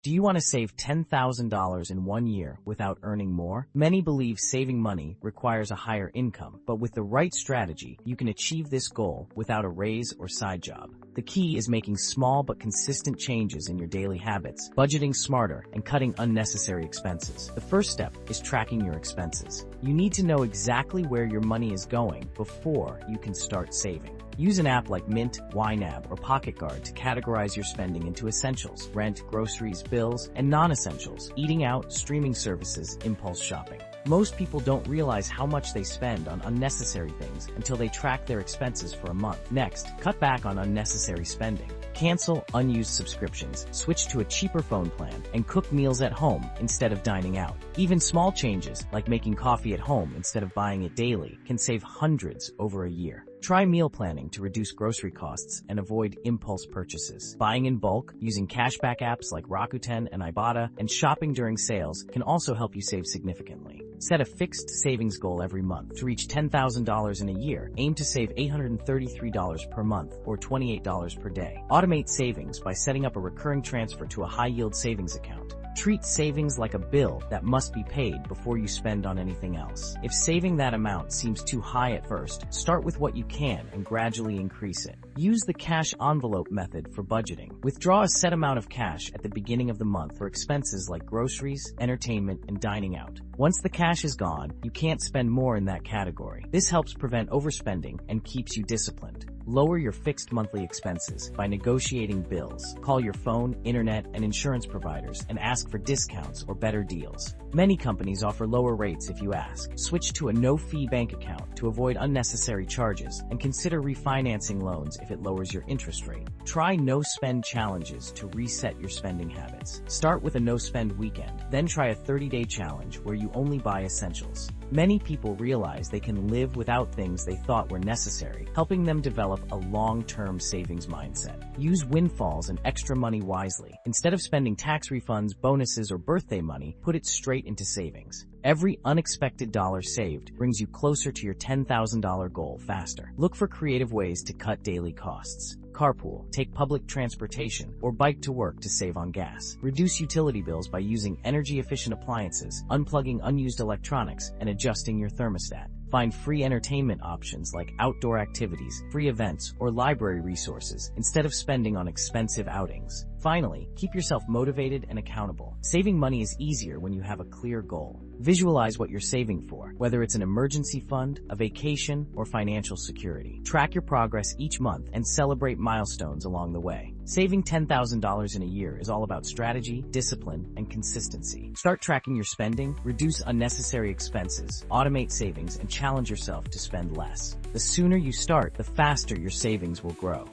Do you want to save $10,000 in 1 year without earning more? Many believe saving money requires a higher income, but with the right strategy, you can achieve this goal without a raise or side job. The key is making small but consistent changes in your daily habits, budgeting smarter, and cutting unnecessary expenses. The first step is tracking your expenses. You need to know exactly where your money is going before you can start saving. Use an app like Mint, YNAB, or PocketGuard to categorize your spending into essentials, rent, groceries, bills, and non-essentials, eating out, streaming services, impulse shopping. Most people don't realize how much they spend on unnecessary things until they track their expenses for a month. Next, cut back on unnecessary spending. Cancel unused subscriptions, switch to a cheaper phone plan, and cook meals at home instead of dining out. Even small changes, like making coffee at home instead of buying it daily, can save hundreds over a year. Try meal planning to reduce grocery costs and avoid impulse purchases. Buying in bulk, using cashback apps like Rakuten and Ibotta, and shopping during sales can also help you save significantly. Set a fixed savings goal every month. To reach $10,000 in a year, aim to save $833 per month or $28 per day. Automate savings by setting up a recurring transfer to a high-yield savings account. Treat savings like a bill that must be paid before you spend on anything else. If saving that amount seems too high at first, start with what you can and gradually increase it. Use the cash envelope method for budgeting. Withdraw a set amount of cash at the beginning of the month for expenses like groceries, entertainment, and dining out. Once the cash is gone, you can't spend more in that category. This helps prevent overspending and keeps you disciplined. Lower your fixed monthly expenses by negotiating bills. Call your phone, internet, and insurance providers and ask for discounts or better deals. Many companies offer lower rates if you ask. Switch to a no-fee bank account to avoid unnecessary charges and consider refinancing loans if it lowers your interest rate. Try no-spend challenges to reset your spending habits. Start with a no-spend weekend, then try a 30-day challenge where you only buy essentials. Many people realize they can live without things they thought were necessary, helping them develop a long-term savings mindset. Use windfalls and extra money wisely. Instead of spending tax refunds, bonuses, or birthday money, put it straight into savings. Every unexpected dollar saved brings you closer to your $10,000 goal faster. Look for creative ways to cut daily costs. Carpool, take public transportation, or bike to work to save on gas. Reduce utility bills by using energy-efficient appliances, unplugging unused electronics, and adjusting your thermostat. Find free entertainment options like outdoor activities, free events, or library resources instead of spending on expensive outings. Finally, keep yourself motivated and accountable. Saving money is easier when you have a clear goal. Visualize what you're saving for, whether it's an emergency fund, a vacation, or financial security. Track your progress each month and celebrate milestones along the way. Saving $10,000 in a year is all about strategy, discipline, and consistency. Start tracking your spending, reduce unnecessary expenses, automate savings, and challenge yourself to spend less. The sooner you start, the faster your savings will grow.